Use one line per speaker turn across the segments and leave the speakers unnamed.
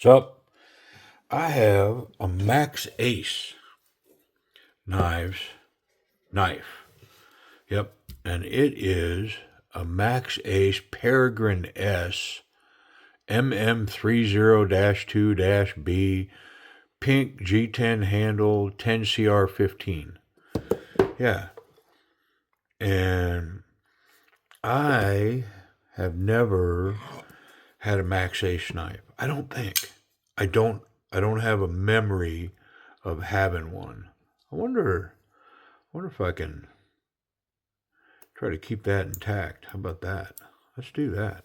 So I have a Maxace knives knife. Yep, and it is a Maxace Peregrine-s MM30-2-B pink G10 handle 10CR15. Yeah, and I have never had a Maxace knife. I don't think. I don't. I don't have a memory of having one. I wonder. Wonder if I can try to keep that intact. How about that? Let's do that.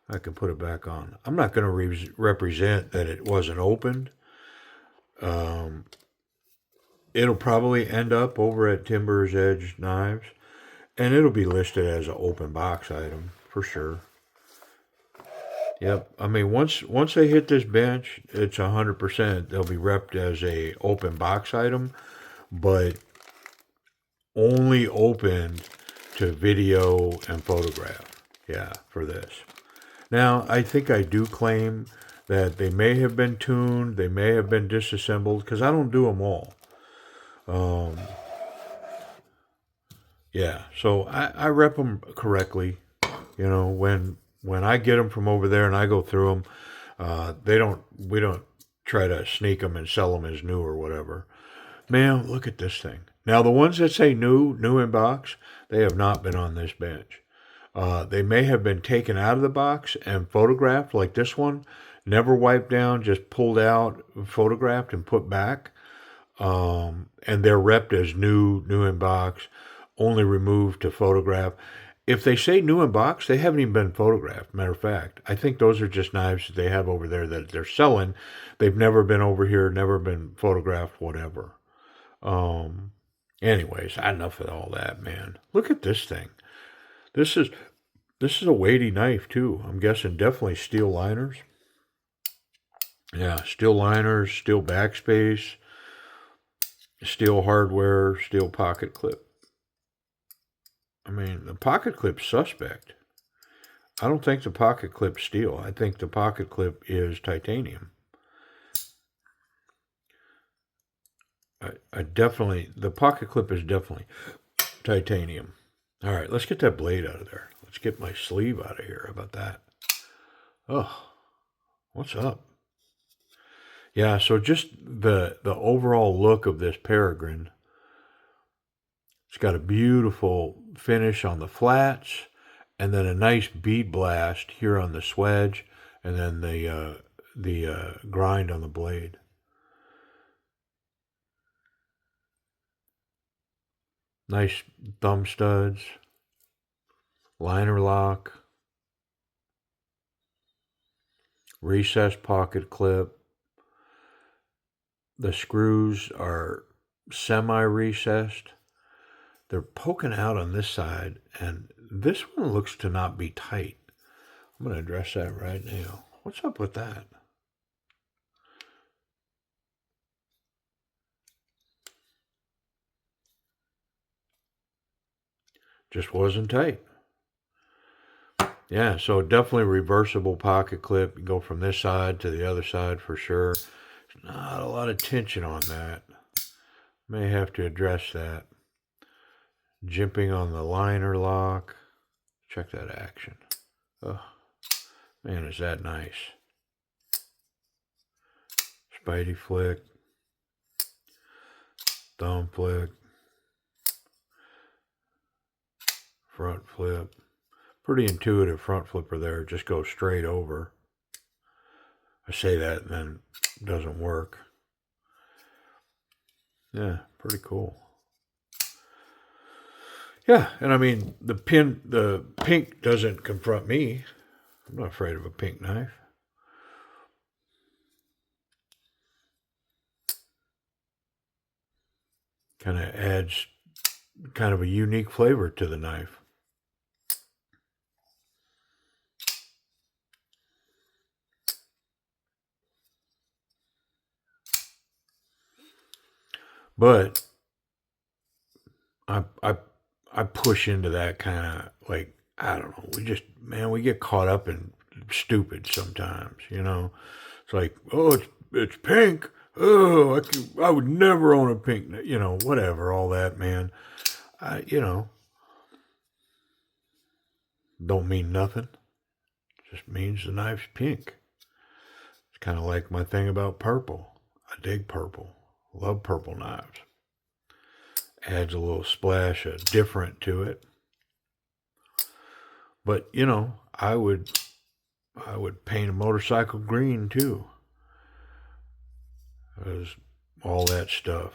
I can put it back on. I'm not going to represent that it wasn't opened. Um, it'll probably end up over at Timber's Edge Knives, and it'll be listed as an open box item for sure. Yep. I mean, once they hit this bench, it's 100%. They'll be repped as a open box item, but only opened to video and photograph. Yeah, for this. Now, I think I do claim that they may have been tuned, they may have been disassembled, because I don't do them all. Yeah, so I rep them correctly. You know, when I get them from over there and I go through them, we don't try to sneak them and sell them as new or whatever. Man, look at this thing. Now, the ones that say new in box, they have not been on this bench. They may have been taken out of the box and photographed, like this one, never wiped down, just pulled out, photographed, and put back. And they're repped as new in box, only removed to photograph. If they say new in box, they haven't even been photographed. Matter of fact, I think those are just knives that they have over there that they're selling. They've never been over here, never been photographed, whatever. Anyways, enough of all that, man. Look at this thing. This is a weighty knife too. I'm guessing definitely steel liners. Yeah, steel liners, steel backspace, steel hardware, steel pocket clip. I mean, the pocket clip's suspect. I don't think the pocket clip's steel. I think the pocket clip is titanium. The pocket clip is definitely titanium. All right, let's get that blade out of there. Let's get my sleeve out of here. How about that? Oh, what's up? Yeah, so just the overall look of this Peregrine. It's got a beautiful finish on the flats, and then a nice bead blast here on the swedge, and then the grind on the blade. Nice thumb studs, liner lock, recessed pocket clip. The screws are semi-recessed. They're poking out on this side, and this one looks to not be tight. I'm going to address that right now. What's up with that? Just wasn't tight. Yeah, so definitely reversible pocket clip. You go from this side to the other side for sure. Not a lot of tension on that. May have to address that. Jimping on the liner lock. Check that action. Oh, man, is that nice. Spidey flick. Thumb flick. Front flip. Pretty intuitive front flipper there. Just goes straight over. I say that and then it doesn't work. Yeah, pretty cool. Yeah, and I mean the pink doesn't confront me. I'm not afraid of a pink knife. Kind of adds kind of a unique flavor to the knife. But I push into that kind of like, I don't know. We get caught up in stupid sometimes, you know. It's like, oh, it's pink. Oh, I would never own a pink, whatever, all that, man. Don't mean nothing. Just means the knife's pink. It's kind of like my thing about purple. I dig purple. Love purple knives. Adds a little splash of different to it. But, I would paint a motorcycle green too. Because all that stuff,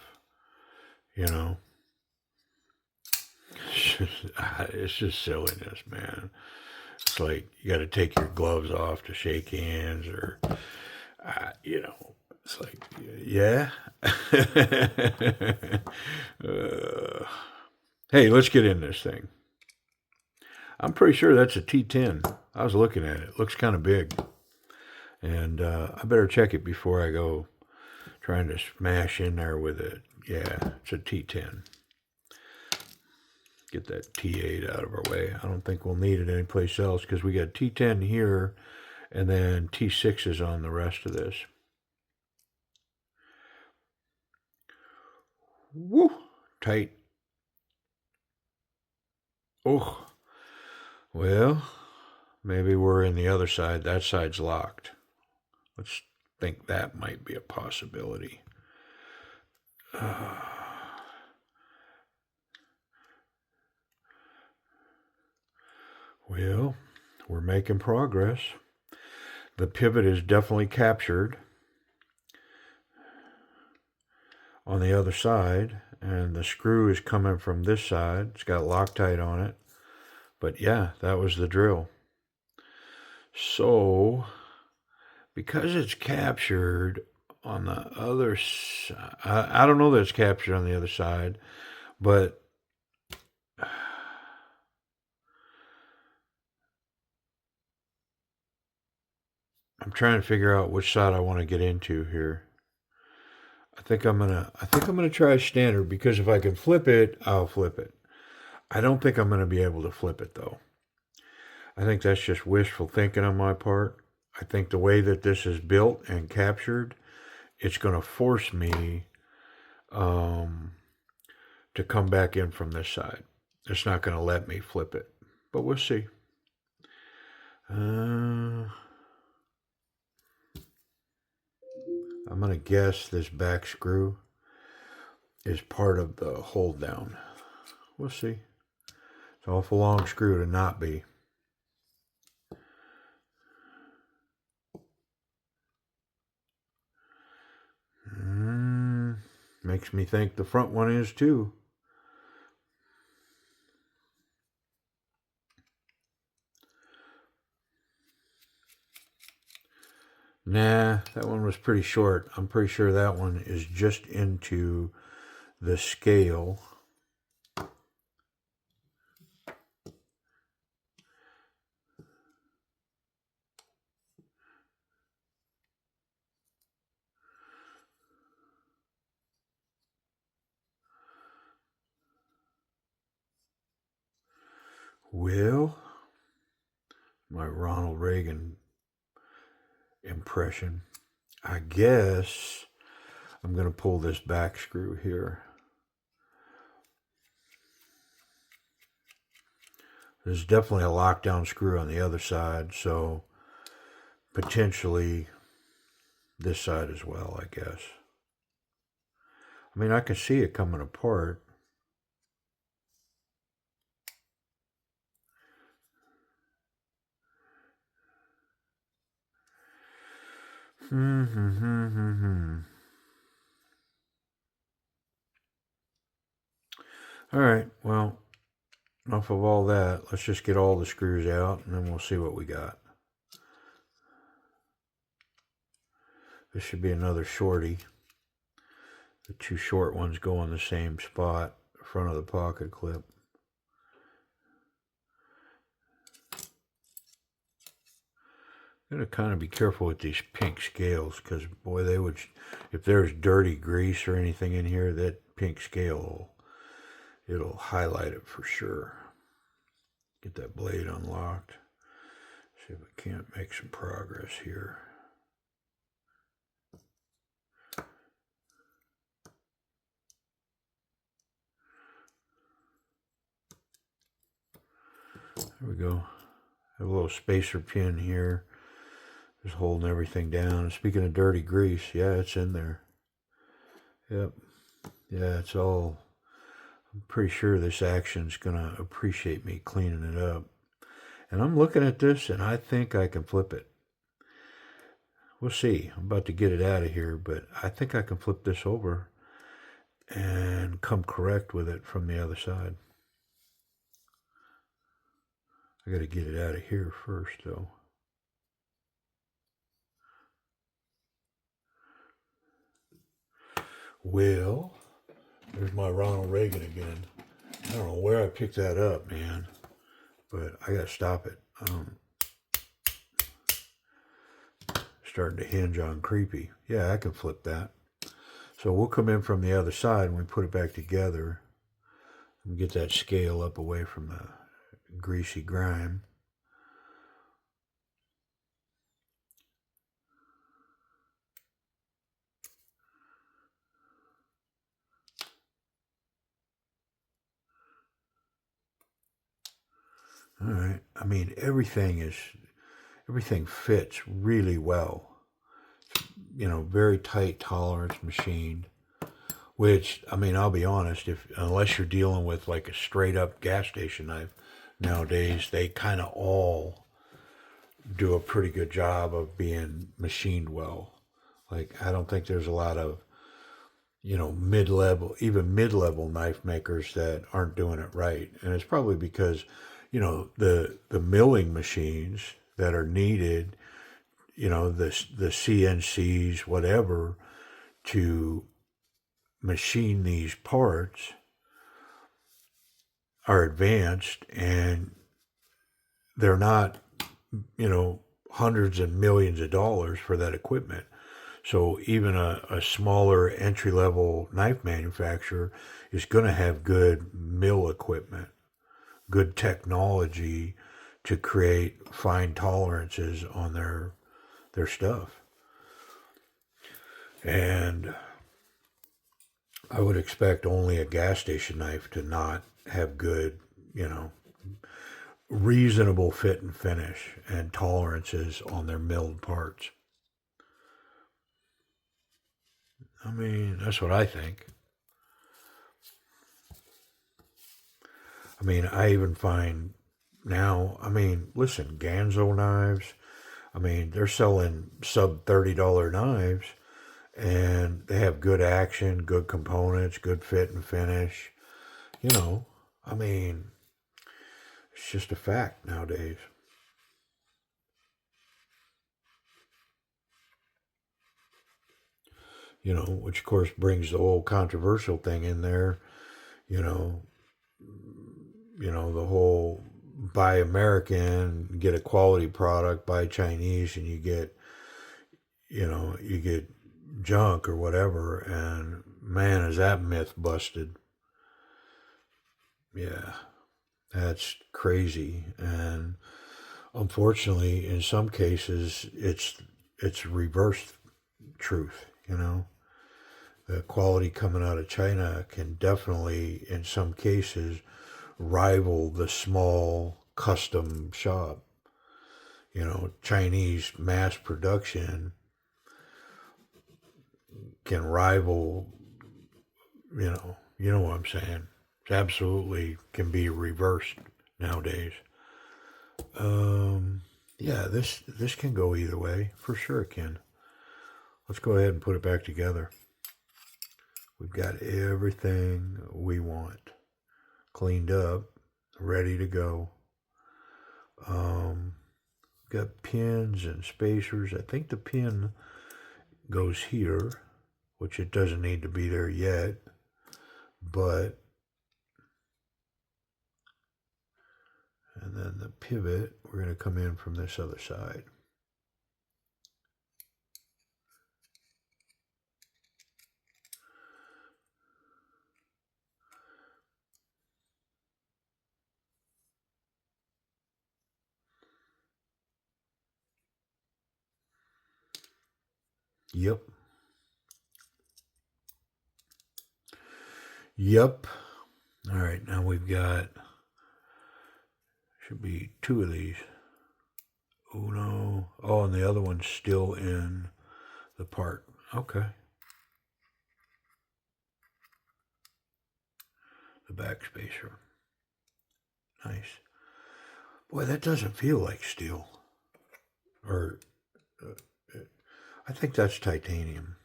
it's just silliness, man. It's like you got to take your gloves off to shake hands, or, it's like, yeah. Hey, let's get in this thing. I'm pretty sure that's a T10. I was looking at it. It looks kind of big. And I better check it before I go trying to smash in there with it. Yeah, it's a T10. Get that T8 out of our way. I don't think we'll need it anyplace else because we got T10 here and then T6s on the rest of this. Woo! Tight. Oh. Well, maybe we're in the other side. That side's locked. Let's think that might be a possibility. Well, we're making progress. The pivot is definitely captured on the other side, and the screw is coming from this side. It's got Loctite on it. But yeah, that was the drill. So, because it's captured on the other side, I don't know that it's captured on the other side, but I'm trying to figure out which side I want to get into here. I think I'm gonna try standard, because if I can flip it, I'll flip it. I don't think I'm gonna be able to flip it though. I think that's just wishful thinking on my part. I think the way that this is built and captured, it's gonna force me to come back in from this side. It's not gonna let me flip it, but we'll see. I'm going to guess this back screw is part of the hold down. We'll see. It's an awful long screw to not be. Makes me think the front one is too. Nah, that one was pretty short. I'm pretty sure that one is just into the scale. Well, my Ronald Reagan impression. I guess I'm going to pull this back screw here. There's definitely a lockdown screw on the other side, so potentially this side as well, I guess. I mean, I can see it coming apart. All right, well, enough of all that. Let's just get all the screws out, and then we'll see what we got. This should be another shorty. The two short ones go on the same spot, front of the pocket clip. I'm going to kind of be careful with these pink scales, because boy, they would, if there's dirty grease or anything in here, that pink scale, it'll highlight it for sure. Get that blade unlocked. See if we can't make some progress here. There we go. Have a little spacer pin here. Just holding everything down. Speaking of dirty grease, yeah, it's in there. Yep. Yeah, it's all. I'm pretty sure this action's going to appreciate me cleaning it up. And I'm looking at this and I think I can flip it. We'll see. I'm about to get it out of here, but I think I can flip this over and come correct with it from the other side. I got to get it out of here first, though. Well, there's my Ronald Reagan again. I don't know where I picked that up, man, but I got to stop it. Starting to hinge on creepy. Yeah, I can flip that. So we'll come in from the other side and we put it back together and get that scale up away from the greasy grime. All right. I mean, everything fits really well. You know, very tight tolerance machined. Which, I mean, I'll be honest, unless you're dealing with like a straight up gas station knife nowadays, they kind of all do a pretty good job of being machined well. Like, I don't think there's a lot of, even mid-level knife makers that aren't doing it right. And it's probably because, the milling machines that are needed, the CNCs, whatever, to machine these parts are advanced, and they're not, hundreds and millions of dollars for that equipment. So even a smaller entry level knife manufacturer is going to have good mill equipment, good technology to create fine tolerances on their stuff. And I would expect only a gas station knife to not have good, reasonable fit and finish and tolerances on their milled parts. I mean, that's what I think. I mean, I even find now, listen, Ganzo knives, they're selling sub $30 knives and they have good action, good components, good fit and finish. It's just a fact nowadays. Which of course brings the whole controversial thing in there, you know, the whole buy American, get a quality product, buy Chinese, and you get junk or whatever. And man, is that myth busted. Yeah, that's crazy. And unfortunately, in some cases, it's reverse truth, The quality coming out of China can definitely, in some cases, rival the small custom shop. Chinese mass production can rival, you know what I'm saying. It absolutely can be reversed nowadays. Yeah, this can go either way. For sure it can. Let's go ahead and put it back together. We've got everything we want cleaned up, ready to go. Got pins and spacers. I think the pin goes here, which it doesn't need to be there yet, but, and then the pivot, we're going to come in from this other side. Yep. Yep. All right, now we've got Should be 2 of these. Uno. Oh, and the other one's still in the part. Okay. The back spacer. Nice. Boy, that doesn't feel like steel. Or, I think that's titanium.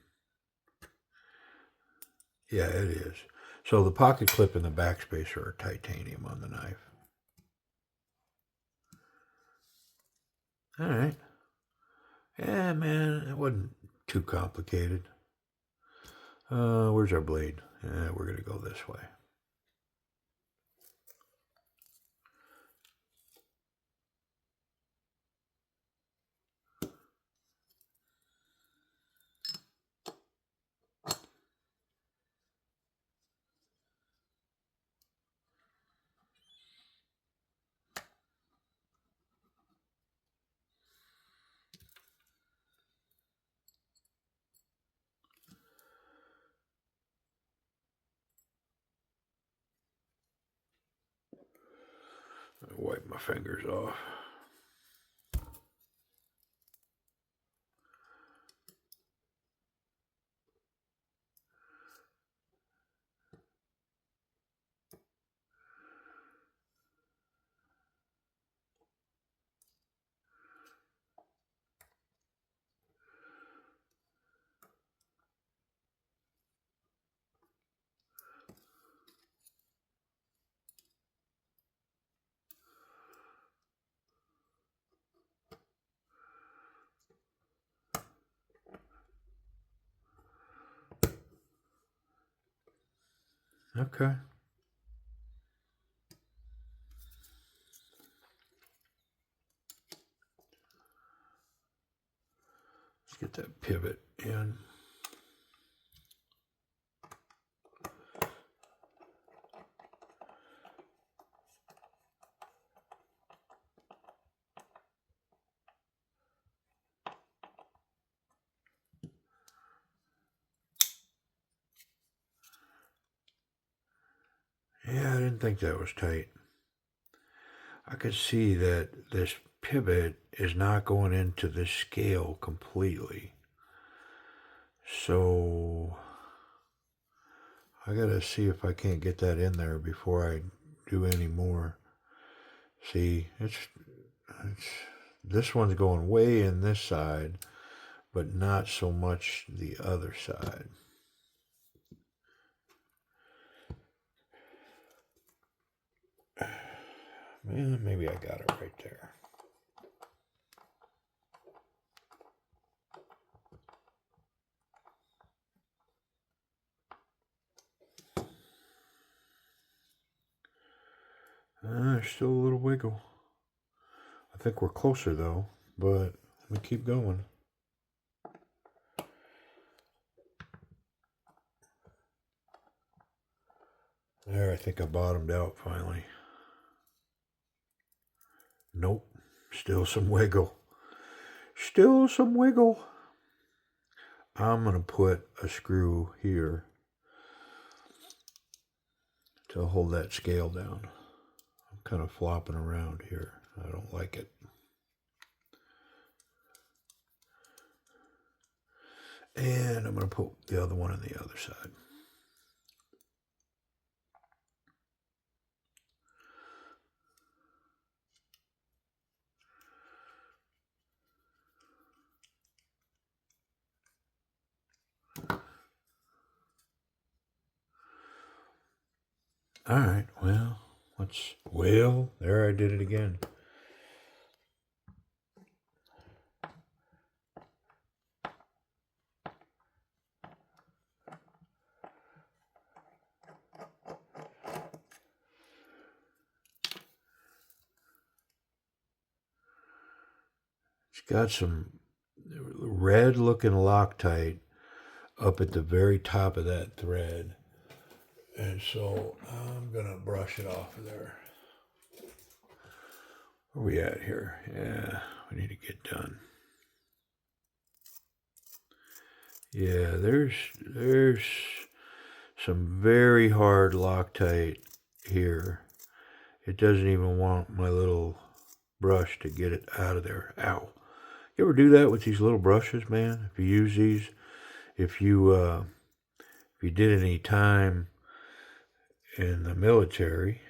Yeah, it is. So the pocket clip and the back spacer are titanium on the knife. All right. Yeah, man, it wasn't too complicated. Where's our blade? We're going to go this way. Wipe my fingers off. Okay. Let's get that pivot in. Yeah, I didn't think that was tight. I could see that this pivot is not going into this scale completely. So I gotta see if I can't get that in there before I do any more. See, it's this one's going way in this side, but not so much the other side. Man, maybe I got it right there. Still a little wiggle. I think we're closer though, but let me keep going. There, I think I bottomed out finally. Nope, still some wiggle. Still some wiggle. I'm going to put a screw here to hold that scale down. I'm kind of flopping around here. I don't like it. And I'm going to put the other one on the other side. All right, well, there I did it again. It's got some red looking Loctite up at the very top of that thread. And so I'm going to brush it off of there. Where are we at here? Yeah, we need to get done. Yeah, there's some very hard Loctite here. It doesn't even want my little brush to get it out of there. Ow. You ever do that with these little brushes, man? If you use these, if you did any time in the military,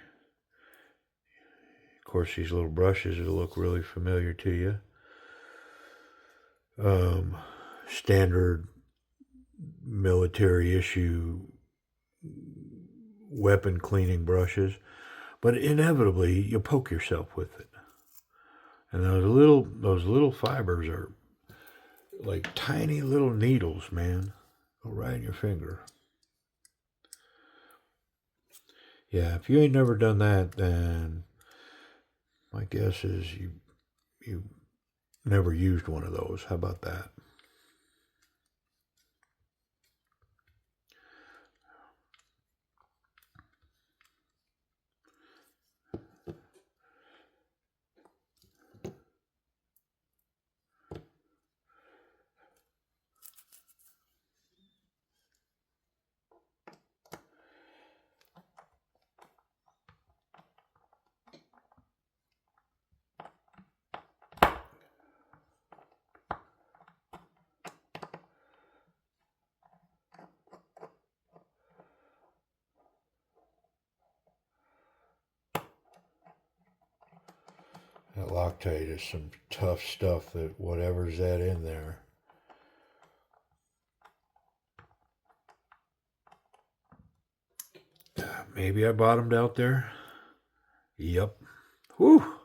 of course, these little brushes will look really familiar to you. Standard military issue weapon cleaning brushes, but inevitably you'll poke yourself with it. And those little fibers are like tiny little needles, man. Go right in your finger. Yeah, if you ain't never done that, then my guess is you never used one of those. How about that? That Loctite is some tough stuff, that whatever's that in there. Maybe I bottomed out there. Yep. Whew.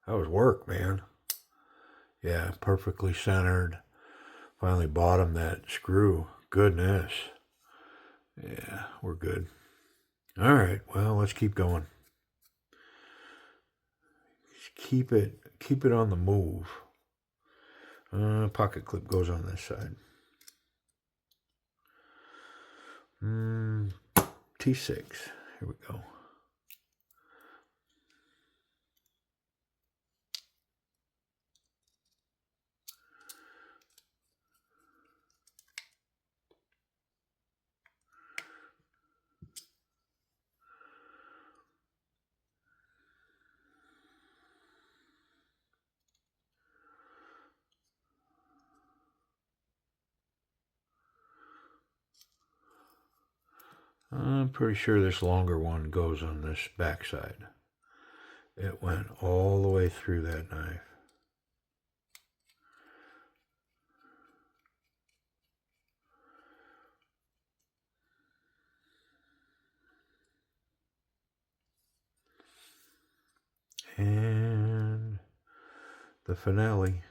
That was work, man. Yeah, perfectly centered. Finally bottomed that screw. Goodness. Yeah, we're good. All right, well, let's keep going. Keep it on the move. Pocket clip goes on this side. T6. Here we go. I'm pretty sure this longer one goes on this back side. It went all the way through that knife. And the finale.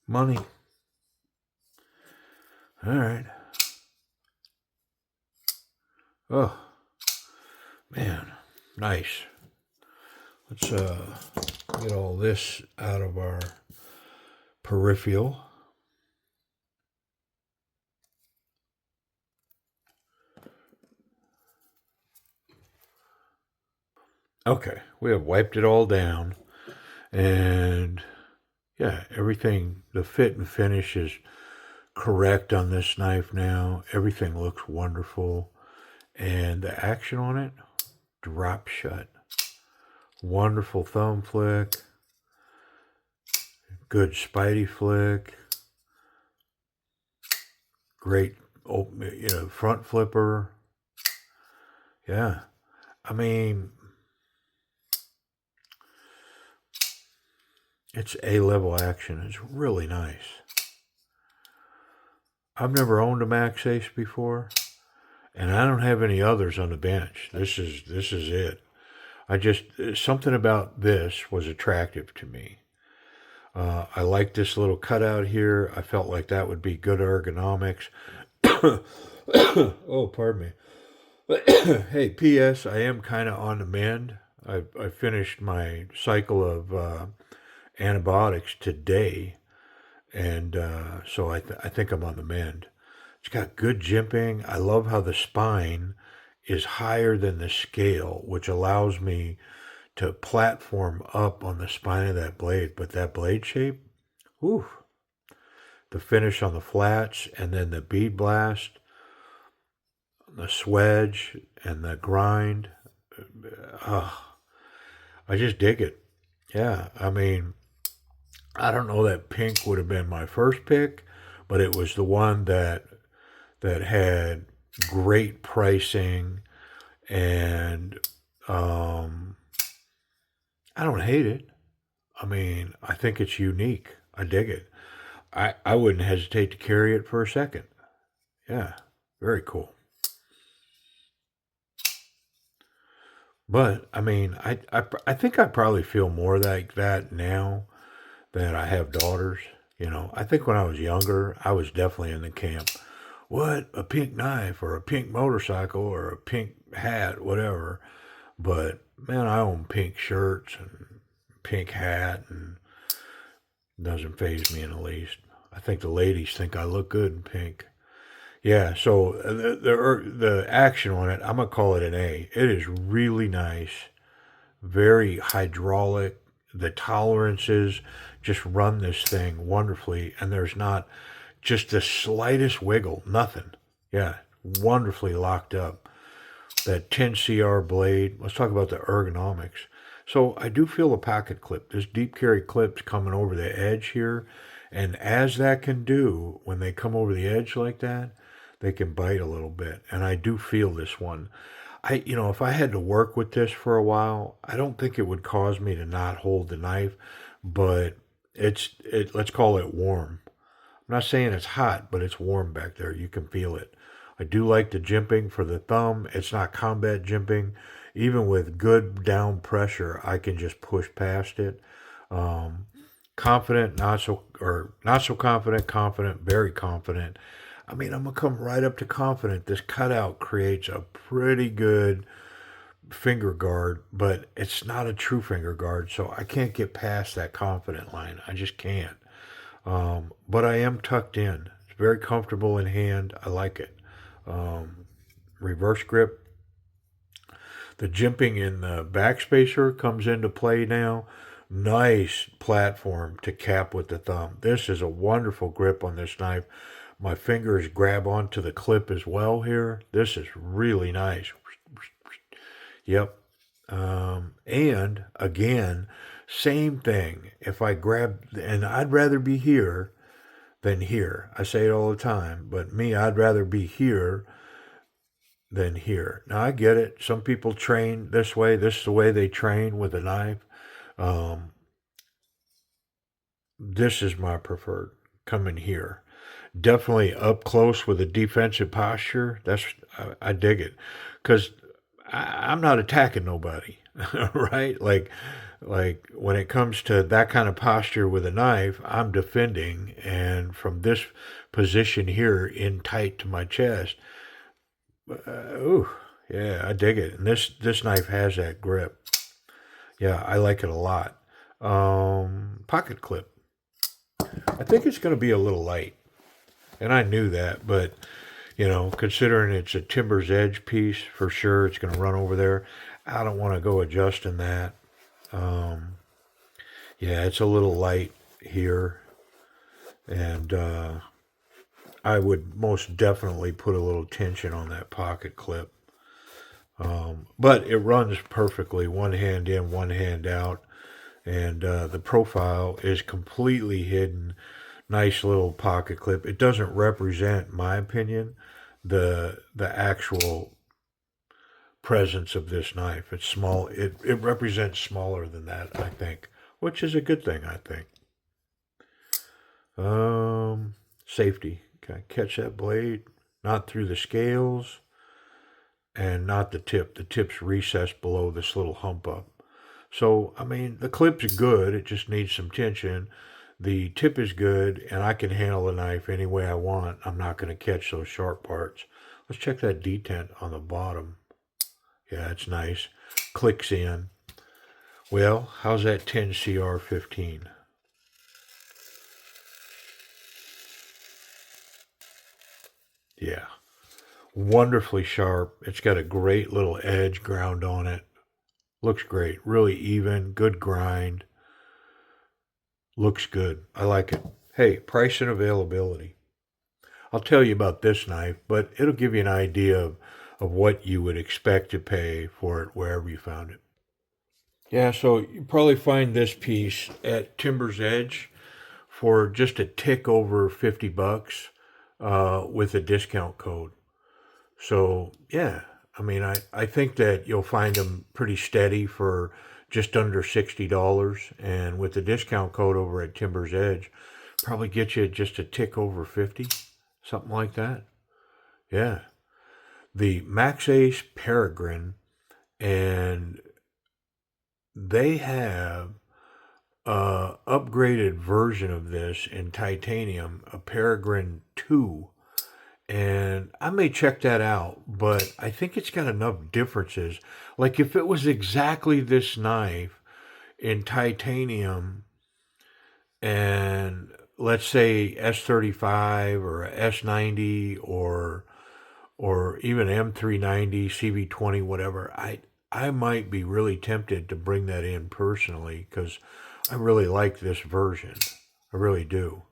Money. All right. Oh, man, nice. Let's get all this out of our peripheral. Okay, we have wiped it all down, and yeah, everything, the fit and finish is correct on this knife now. Everything looks wonderful, and the action on it, drop shut. Wonderful thumb flick, good spidey flick, great front flipper. Yeah, I mean, it's A-level action. It's really nice. I've never owned a Maxace before, and I don't have any others on the bench. This is it. Something about this was attractive to me. I like this little cutout here. I felt like that would be good ergonomics. Oh, pardon me. Hey, P.S. I am kind of on the mend. I finished my cycle of antibiotics today, and so I think I'm on the mend. It's got good jimping. I love how the spine is higher than the scale, which allows me to platform up on the spine of that blade. But that blade shape, whew, the finish on the flats, and then the bead blast, the swedge, and the grind. Uh, I just dig it. Yeah, I mean, I don't know that pink would have been my first pick, but it was the one that had great pricing, and um, I don't hate it. I mean, I think it's unique. I dig it. I wouldn't hesitate to carry it for a second. Yeah, very cool. But I mean, I think I probably feel more like that now that I have daughters. I think when I was younger, I was definitely in the camp. What, a pink knife or a pink motorcycle or a pink hat, whatever. But man, I own pink shirts and pink hat, and it doesn't faze me in the least. I think the ladies think I look good in pink. Yeah, so the action on it, I'm gonna call it an A. It is really nice, very hydraulic. The tolerances just run this thing wonderfully, and there's not just the slightest wiggle, nothing. Yeah, wonderfully locked up. That 10 CR blade. Let's talk about the ergonomics. So I do feel a pocket clip. This deep carry clip's coming over the edge here, and as that can do, when they come over the edge like that, they can bite a little bit. And I do feel this one. If I had to work with this for a while, I don't think it would cause me to not hold the knife, but let's call it warm. I'm not saying it's hot, but it's warm back there. You can feel it. I do like the jimping for the thumb. It's not combat jimping. Even with good down pressure, I can just push past it. Um, Confident, not so confident, confident, very confident. I mean, I'm gonna come right up to confident. This cutout creates a pretty good finger guard, but it's not a true finger guard, so I can't get past that confident line. I just can't. But I am tucked in. It's very comfortable in hand. I like it. Um, Reverse grip. The jimping in the backspacer comes into play now. Nice platform to cap with the thumb. This is a wonderful grip on this knife. My fingers grab onto the clip as well here. This is really nice. Yep. And again, same thing. If I grab, and I'd rather be here than here. I say it all the time, but me, I'd rather be here than here. Now I get it. Some people train this way. This is the way they train with a knife. Um, this is my preferred. Coming here. Definitely up close with a defensive posture. I dig it, because I'm not attacking nobody, right? Like when it comes to that kind of posture with a knife, I'm defending, and from this position here, in tight to my chest. Ooh, yeah, I dig it. And this knife has that grip. Yeah, I like it a lot. Pocket clip. I think it's going to be a little light, and I knew that, but considering it's a timber's edge piece, for sure it's going to run over there. I don't want to go adjusting that. Um, yeah, it's a little light here, and I would most definitely put a little tension on that pocket clip. But it runs perfectly, one hand in, one hand out, and the profile is completely hidden. Nice little pocket clip. It doesn't represent, my opinion, the actual presence of this knife. It's small. It represents smaller than that, I think, which is a good thing, I think. Safety. Can I catch that blade? Not through the scales, and not the tip. The tip's recessed below this little hump up. So, I mean, the clip's good. It just needs some tension. The tip is good, and I can handle the knife any way I want. I'm not going to catch those sharp parts Let's check that detent on the bottom. Yeah, it's nice. Clicks in. Well, how's that 10CR15? Yeah, wonderfully sharp. It's got a great little edge ground on it. Looks great. Really even. Good grind. Looks good. I like it. Hey, price and availability. I'll tell you about this knife, but it'll give you an idea of what you would expect to pay for it wherever you found it. Yeah, so you probably find this piece at Timber's Edge for just a tick over 50 bucks with a discount code. So, yeah, I mean, I think that you'll find them pretty steady for just under $60. And with the discount code over at Timber's Edge, probably get you just a tick over 50, something like that. Yeah. The Maxace Peregrine, and they have a upgraded version of this in titanium, a Peregrine 2. And I may check that out, but I think it's got enough differences. Like if it was exactly this knife in titanium and let's say S35 or S90 or even M390, CV20, whatever, I might be really tempted to bring that in personally because I really like this version. I really do.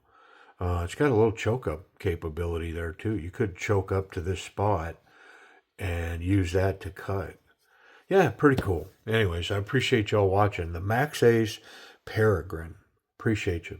It's got a little choke up capability there too. You could choke up to this spot and use that to cut. Yeah, pretty cool. Anyways, I appreciate y'all watching the Maxace Peregrine. Appreciate you.